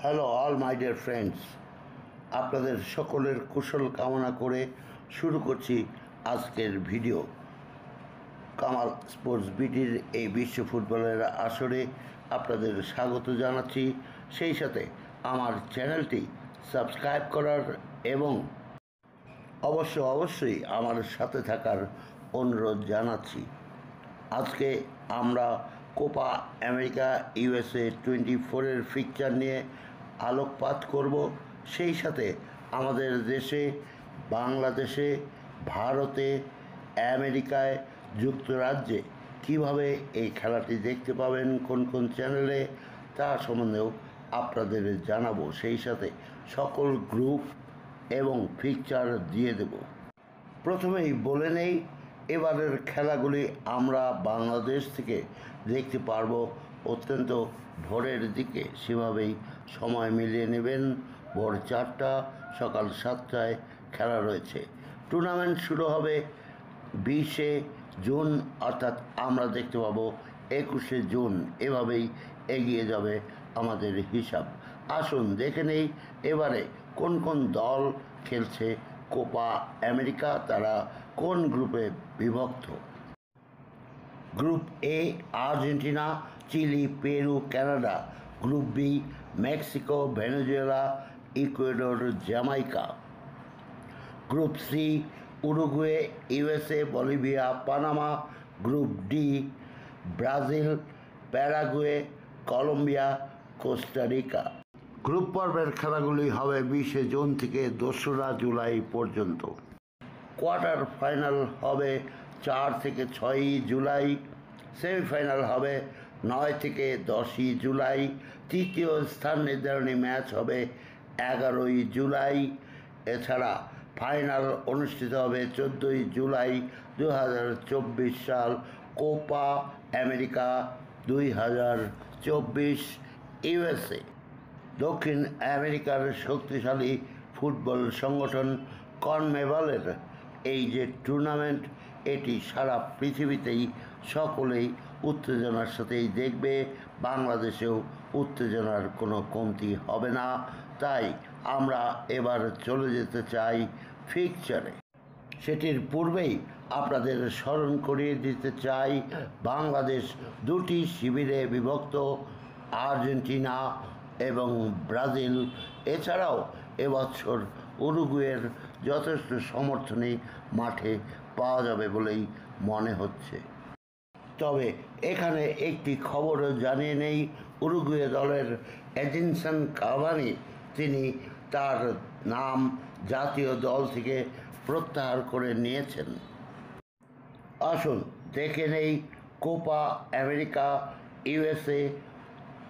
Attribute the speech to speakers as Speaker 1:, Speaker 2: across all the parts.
Speaker 1: Hello all my dear friends, আপনাদের সকলের কুশল কামনা করে শুরু করছি আজকের ভিডিও। কামাল স্পোর্টস বিটির এই বিশ্ব ফুটবলের আসরে আপনাদের স্বাগত জানাচ্ছি। সেই সাথে আমার চ্যানেলটি সাবস্ক্রাইব করার এবং অবশ্যই আমার সাথে থাকার অনুরোধ জানাচ্ছি। আজকে আমরা কোপা আমেরিকা USA 24-এর ফিকচার নিয়ে আলোকপাত করব। সেই সাথে আমাদের দেশে, বাংলাদেশে, ভারতে, আমেরিকায়, যুক্তরাজ্যে কিভাবে এই খেলাটি দেখতে পাবেন, কোন কোন চ্যানেলে, তা সম্বন্ধেও আপনাদের জানাবো। সেই সাথে সকল গ্রুপ এবং ফিকচার দিয়ে দেব। প্রথমেই বলে নেই, এবারের খেলাগুলি আমরা বাংলাদেশ থেকে দেখতে পারবো অত্যন্ত ভোরের দিকে। সেভাবেই সময় মিলিয়ে নেবেন। ভোর 4টা, সকাল 7টায় খেলা রয়েছে। টুর্নামেন্ট শুরু হবে 20শে জুন, অর্থাৎ আমরা দেখতে পাবো 21শে জুন। এভাবেই এগিয়ে যাবে আমাদের হিসাব। আসুন দেখে নেই এবারে কোন কোন দল খেলছে কোপা আমেরিকা, তারা কোন গ্রুপে বিভক্ত। Group A Argentina, Chile, Peru, Canada. Group B Mexico, Venezuela, Ecuador, Jamaica. Group C Uruguay, USA, Bolivia, Panama. Group D Brazil, Paraguay, Colombia, Costa Rica. Group পর্বের খেলাগুলি হবে 20শে জুন থেকে 2রা জুলাই পর্যন্ত। কোয়ার্টার ফাইনাল হবে 4 থেকে 6ই জুলাই। সেমিফাইনাল হবে 9 থেকে 10ই জুলাই। তৃতীয় স্থান নির্ধারণী ম্যাচ হবে 11ই জুলাই। এছাড়া ফাইনাল অনুষ্ঠিত হবে 14ই জুলাই 2024 সাল। Copa America 2024 USA। দক্ষিণ আমেরিকার শক্তিশালী ফুটবল সংগঠন কনমেবলের এই যে টুর্নামেন্ট, এটি সারা পৃথিবীতেই সকলেই উত্তেজনার সাথেই দেখবে। বাংলাদেশেও উত্তেজনার কোনো কমতি হবে না। তাই আমরা এবার চলে যেতে চাই ফিকচারে। সেটির পূর্বেই আপনাদের স্মরণ করিয়ে দিতে চাই, বাংলাদেশ দুটি শিবিরে বিভক্ত, আর্জেন্টিনা এবং ব্রাজিল। এছাড়াও এবছর উরুগুয়ের যথেষ্ট সমর্থনই মাঠে পাওয়া যাবে বলেই মনে হচ্ছে। তবে এখানে একটি খবর জানিয়ে নেই, উরুগুয়ে দলের এডিনসন কাভানি তিনি তার নাম জাতীয় দল থেকে প্রত্যাহার করে নিয়েছেন। আসুন দেখে নেই কোপা আমেরিকা USA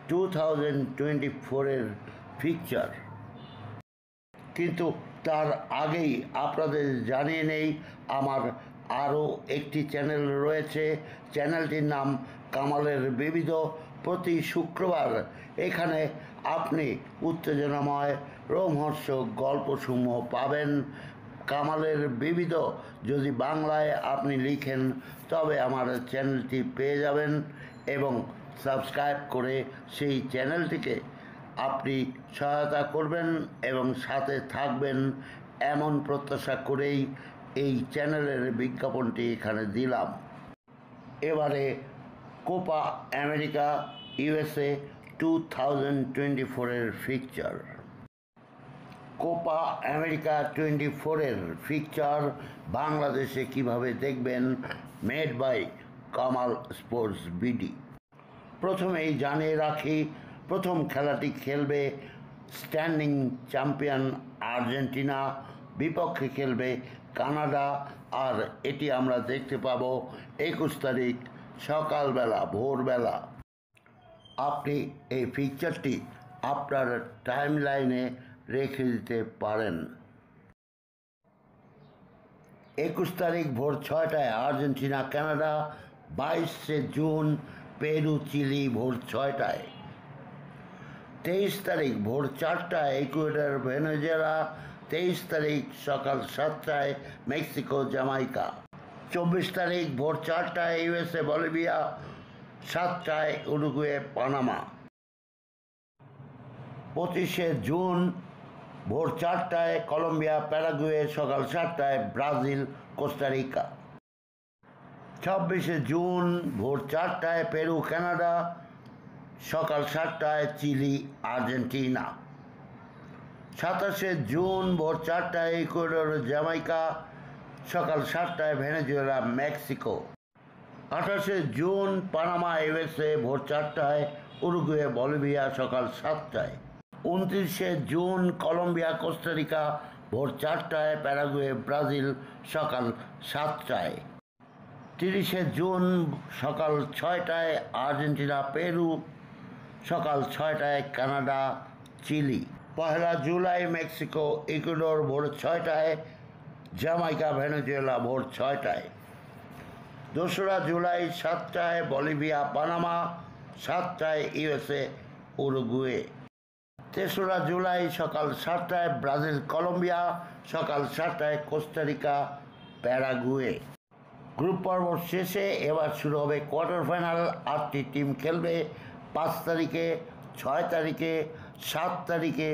Speaker 1: 2024-এর ফিকচার। কিন্তু তার আগেই আপনাদের জানিয়ে নেই, আমার আরও একটি চ্যানেল রয়েছে। চ্যানেলটির নাম কামালের বিবিধ। প্রতি শুক্রবার এখানে আপনি উত্তেজনাময় রোমহর্ষক গল্পসমূহ পাবেন। কামালের বিবিধ যদি বাংলায় আপনি লিখেন তবে আমার চ্যানেলটি পেয়ে যাবেন এবং সাবস্ক্রাইব করে সেই চ্যানেলটিকে আপনি সহায়তা করবেন এবং সাথে থাকবেন, এমন প্রত্যাশা করেই এই চ্যানেলের বিজ্ঞাপনটি এখানে দিলাম। এবারে কোপা আমেরিকা USA 2024-এর ফিকচার। কোপা আমেরিকা 24-এর ফিকচার বাংলাদেশে কিভাবে দেখবেন, made by Kamal sports BD. প্রথমেই জানিয়ে রাখি, প্রথম খেলাটি খেলবে স্ট্যান্ডিং চ্যাম্পিয়ন আর্জেন্টিনা, বিপক্ষে খেলবে কানাডা। আর এটি আমরা দেখতে পাবো 21 তারিখ সকালবেলা, ভোরবেলা। আপনি এই ফিকচারটি আপনার টাইম লাইনে রেখে দিতে পারেন। 21 তারিখ ভোর 6টায় আর্জেন্টিনা কানাডা। 22শে জুন পেরু চিলি ভোর 6টায়। 23 তারিখ ভোর 4টায় ইকুয়েডর ভেনেজুয়েলা। 23 তারিখ সকাল 7টায় মেক্সিকো জামাইকা। 24 তারিখ ভোর 4টায় USA বলিভিয়া। 7টায় উরুগুয়ে পানামা। 25শে জুন ভোর 4টায় কলম্বিয়া প্যারাগুয়ে, সকাল 7টায় ব্রাজিল কোস্টারিকা। 26শে জুন ভোর 4টায় পেরু কানাডা, সকাল 7টায় চিলি আর্জেন্টিনা। 27শে জুন ভোর 4টায় ইকুয়েডর জামাইকা, সকাল 7টায় ভেনেজুয়েলা মেক্সিকো। 28শে জুন পানামা ইউএসএ, ভোর 4টায় উরুগুয়ে বলিভিয়া, সকাল 7টায়। 29শে জুন কলম্বিয়া কোস্টারিকা, ভোর 4টায় প্যারাগুয়ে ব্রাজিল, সকাল 7টায়। 30শে জুন সকাল 6টায় আর্জেন্টিনা পেরু, সকাল 6টায় Canada Chile. 1 July Mexico Ecuador, ভোর 6টায় জামাইকা ভেনেজুয়েলা, ভোর 6টায়। 2 জুলাই 7টায় বলিভিয়া পানামা, 7টায় ইউএসএ উরুগুয়ে। 3 জুলাই সকাল 7টায় ব্রাজিল কলম্বিয়া, সকাল 7টায় কোস্টারিকা প্যারাগুয়ে। গ্রুপ পর্ব শেষে এবার শুরু হবে কোয়ার্টার ফাইনাল। 8টি টিম খেলবে 5 তারিখে, 6 তারিখে, 7 তারিখে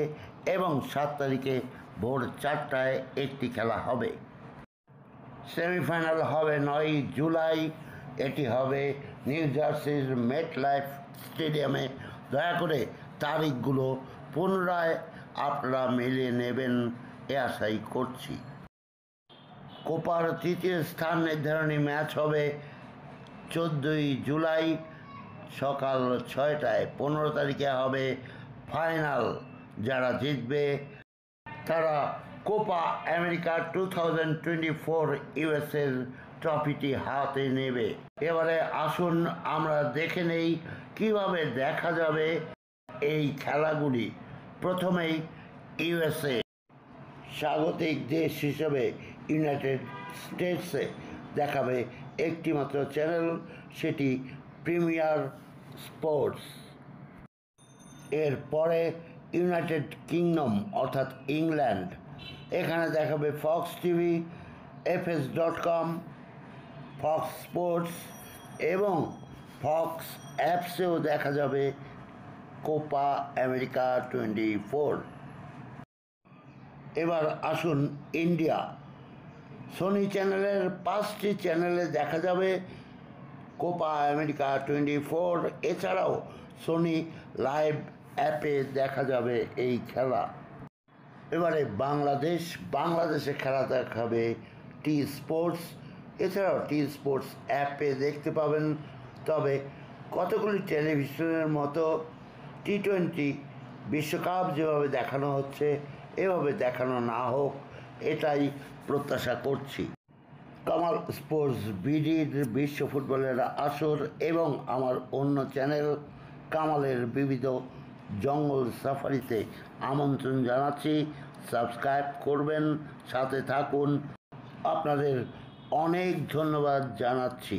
Speaker 1: এবং 7 তারিখে ভোর 4টায় একটি খেলা হবে। সেমিফাইনাল হবে 9 জুলাই। এটি হবে নিউ জার্সির মেটলাইফ স্টেডিয়ামে। দয়া করে তারিখগুলো পুনরায় আপনারা মিলিয়ে নেবেন এ আশাই করছি। কোপার তৃতীয় স্থান নির্ধারণী ম্যাচ হবে 14 জুলাই সকাল 6টায়। 15 তারিখে হবে ফাইনাল। যারা জিতবে তারা কোপা আমেরিকা 2024 ইউএসএর ট্রফিটি হাতে নেবে। এবারে আসুন আমরা দেখে নেই কিভাবে দেখা যাবে এই খেলাগুলি। প্রথমেই ইউএসএ স্বাগতিক দেশ হিসেবে ইউনাইটেড স্টেটসে দেখাবে একটি মাত্র চ্যানেল, সেটি প্রিমিয়ার স্পোর্টস। এরপরে ইউনাইটেড কিংডম অর্থাৎ ইংল্যান্ড, এখানে দেখাবে Fox TV, fs.com, Fox sports এবং ফক্স অ্যাপসেও দেখা যাবে কোপা আমেরিকা 24। এবার আসুন ইন্ডিয়া। সোনি চ্যানেলের 5টি চ্যানেলে দেখা যাবে কোপা আমেরিকা 24। এছাড়াও সোনি লাইভ অ্যাপে দেখা যাবে এই খেলা। এবারে বাংলাদেশে খেলা দেখাবে টি স্পোর্টস। এছাড়াও টি স্পোর্টস অ্যাপে দেখতে পাবেন। তবে কতগুলি টেলিভিশনের মতো টি20 বিশ্বকাপ যেভাবে দেখানো হচ্ছে এভাবে দেখানো না হোক, এটাই প্রত্যাশা করছি। কামাল স্পোর্টস বিডির বিশ্ব ফুটবলের আসর এবং আমার অন্য চ্যানেল কামালের বিবিধ জঙ্গল সাফারিতে আমন্ত্রণ জানাচ্ছি। সাবস্ক্রাইব করবেন, সাথে থাকুন। আপনাদের অনেক ধন্যবাদ জানাচ্ছি।